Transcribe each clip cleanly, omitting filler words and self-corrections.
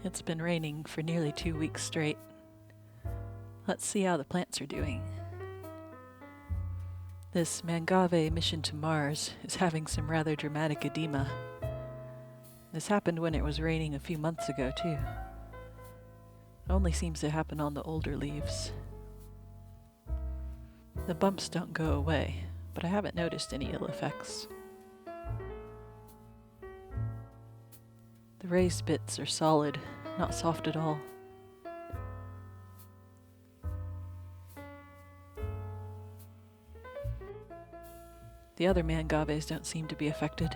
It's been raining for nearly 2 weeks straight. Let's see how the plants are doing. This Mangave mission to Mars is having some rather dramatic edema. This happened when it was raining a few months ago, too. Only seems to happen on the older leaves. The bumps don't go away, but I haven't noticed any ill effects. The raised bits are solid, not soft at all. The other mangaves don't seem to be affected.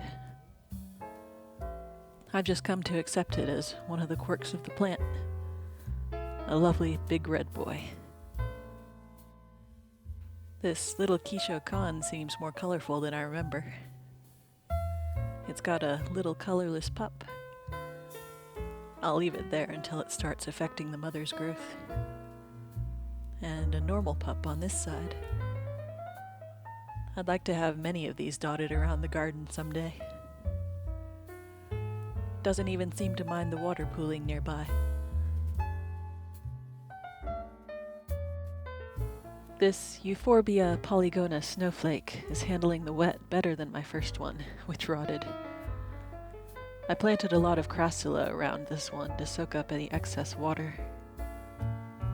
I've just come to accept it as one of the quirks of the plant. A lovely big red boy. This little Kisho Khan seems more colorful than I remember. It's got a little colorless pup. I'll leave it there until it starts affecting the mother's growth. And a normal pup on this side. I'd like to have many of these dotted around the garden someday. Doesn't even seem to mind the water pooling nearby. This Euphorbia polygona snowflake is handling the wet better than my first one, which rotted. I planted a lot of crassula around this one to soak up any excess water.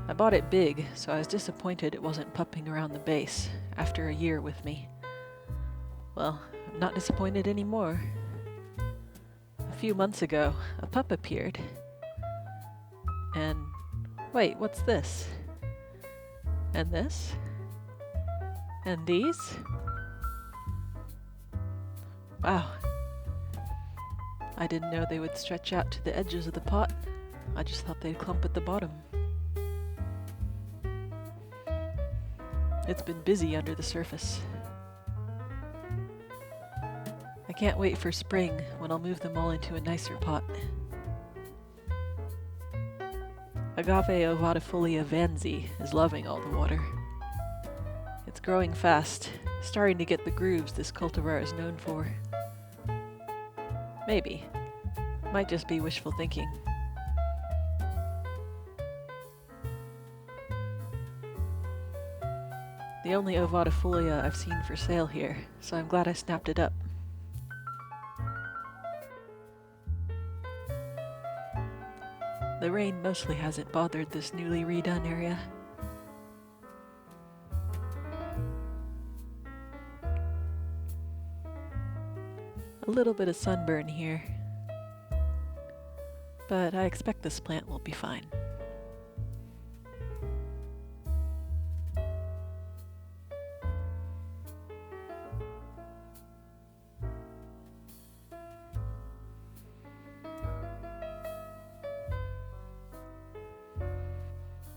I bought it big, so I was disappointed it wasn't pupping around the base after a year with me. Well, I'm not disappointed anymore. A few months ago, a pup appeared. And wait, what's this? And this? And these? Wow. I didn't know they would stretch out to the edges of the pot. I just thought they'd clump at the bottom. It's been busy under the surface. I can't wait for spring when I'll move them all into a nicer pot. Agave ovatifolia vanzi is loving all the water. It's growing fast, starting to get the grooves this cultivar is known for. Maybe. Might just be wishful thinking. The only ovatifolia I've seen for sale here, so I'm glad I snapped it up. The rain mostly hasn't bothered this newly redone area. A little bit of sunburn here, but I expect this plant will be fine.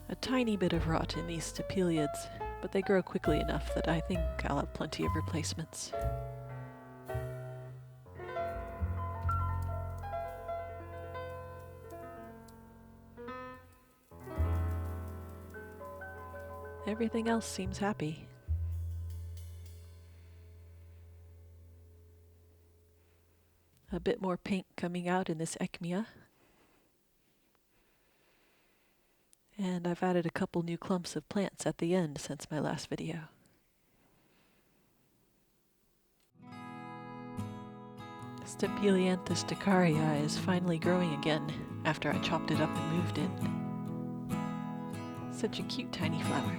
A tiny bit of rot in these Stapeliads, but they grow quickly enough that I think I'll have plenty of replacements. Everything else seems happy. A bit more pink coming out in this Echmea. And I've added a couple new clumps of plants at the end since my last video. Stapelianthus decarii is finally growing again after I chopped it up and moved it. Such a cute tiny flower.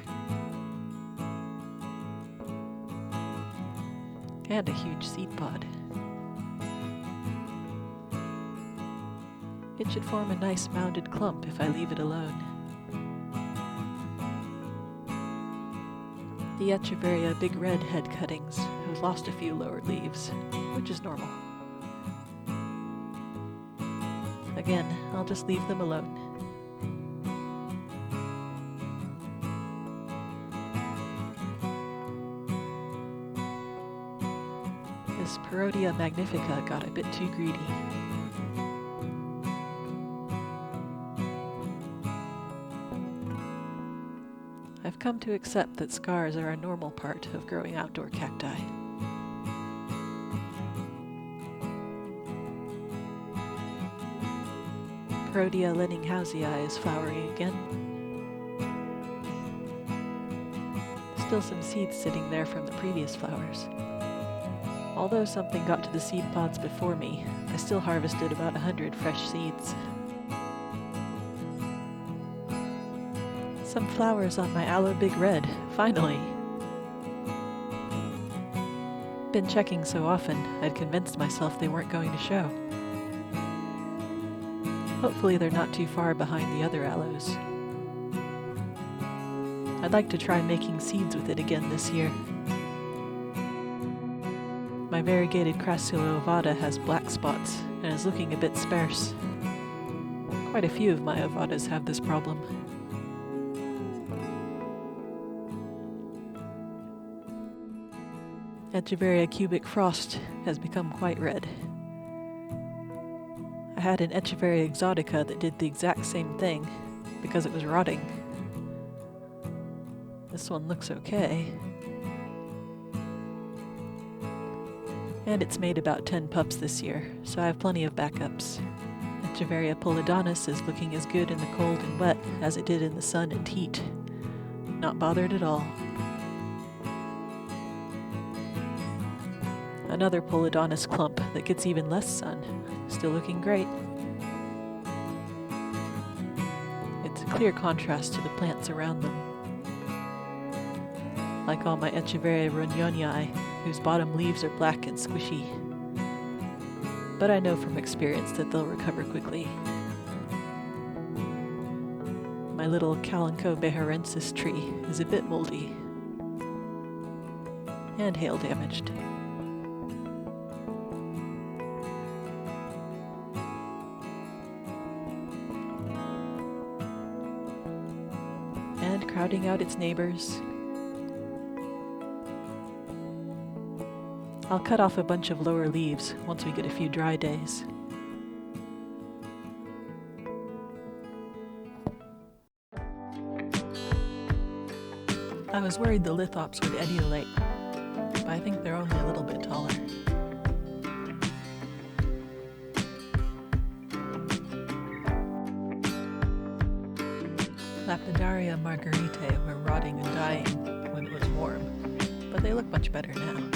And a huge seed pod. It should form a nice mounded clump if I leave it alone. The Echeveria big red head cuttings have lost a few lower leaves, which is normal. Again, I'll just leave them alone. This Perodia magnifica got a bit too greedy. I've come to accept that scars are a normal part of growing outdoor cacti. Rhodia Lenninghausii is flowering again. Still some seeds sitting there from the previous flowers. Although something got to the seed pods before me, I still harvested about 100 fresh seeds. Some flowers on my aloe big red, finally! Been checking so often, I'd convinced myself they weren't going to show. Hopefully they're not too far behind the other aloes. I'd like to try making seeds with it again this year. My variegated Crassula ovata has black spots and is looking a bit sparse. Quite a few of my ovatas have this problem. Echeveria cubic frost has become quite red. I had an Echeveria exotica that did the exact same thing because it was rotting. This one looks okay. And it's made about 10 pups this year, so I have plenty of backups. Echeveria polydonis is looking as good in the cold and wet as it did in the sun and heat. Not bothered at all. Another polydonis clump that gets even less sun, still looking great. It's a clear contrast to the plants around them. Like all my Echeveria rognonii, whose bottom leaves are black and squishy. But I know from experience that they'll recover quickly. My little Kalanchoe beharensis tree is a bit moldy and hail damaged. And crowding out its neighbors. I'll cut off a bunch of lower leaves once we get a few dry days. I was worried the lithops would etiolate, but I think they're only a little bit taller. Lapidaria margaritae were rotting and dying when it was warm, but they look much better now.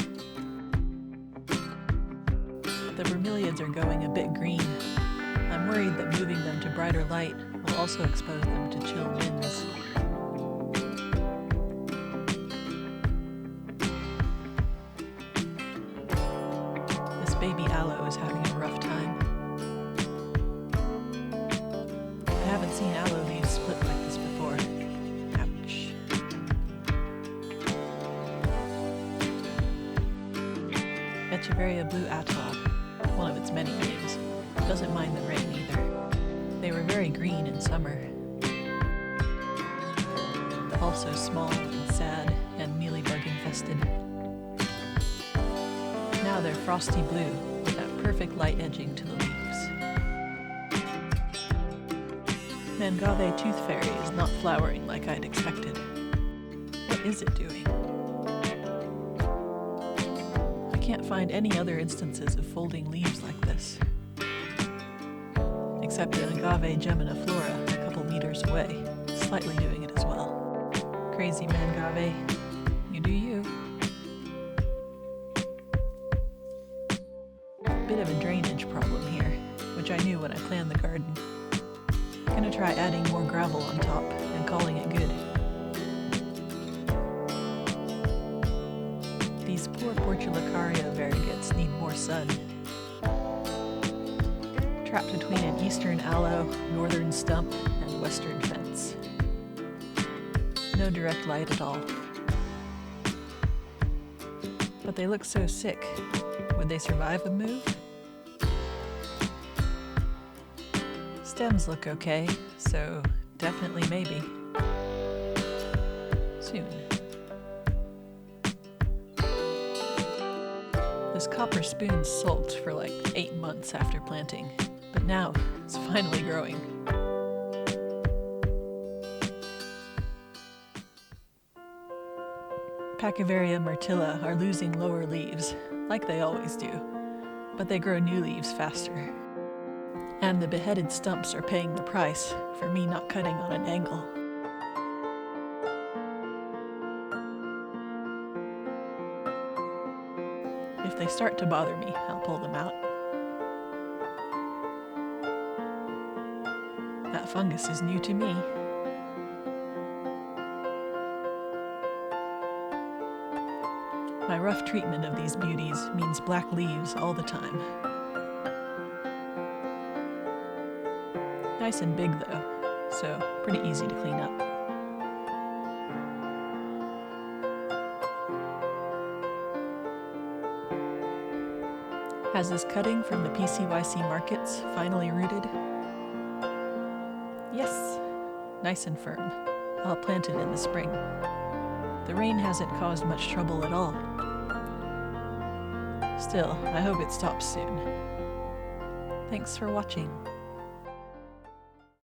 The Bromeliads are going a bit green. I'm worried that moving them to brighter light will also expose them to chill winds. This baby aloe is having a rough time. I haven't seen aloe leaves split like this before. Ouch. Echeveria blue atoll, one of its many names, doesn't mind the rain either. They were very green in summer. Also small and sad and mealybug infested. Now they're frosty blue with that perfect light edging to the leaves. Mangave tooth fairy is not flowering like I'd expected. What is it doing? I can't find any other instances of folding leaves like this. Except an agave geminiflora a couple meters away, slightly doing it as well. Crazy mangave, you do you. Bit of a drainage problem here, which I knew when I planned the garden. Gonna try adding more gravel on top and calling it good. These poor Portulacaria variegates need more sun. Trapped between an eastern aloe, northern stump, and western fence. No direct light at all. But they look so sick. Would they survive a move? Stems look okay, so definitely maybe. Soon. This copper spoon sulked for like 8 months after planting, but now it's finally growing. Pacivaria myrtilla are losing lower leaves, like they always do, but they grow new leaves faster. And the beheaded stumps are paying the price for me not cutting on an angle. If they start to bother me, I'll pull them out. That fungus is new to me. My rough treatment of these beauties means black leaves all the time. Nice and big though, so pretty easy to clean up. Has this cutting from the PCYC markets finally rooted? Yes, nice and firm. I'll plant it in the spring. The rain hasn't caused much trouble at all. Still, I hope it stops soon. Thanks for watching.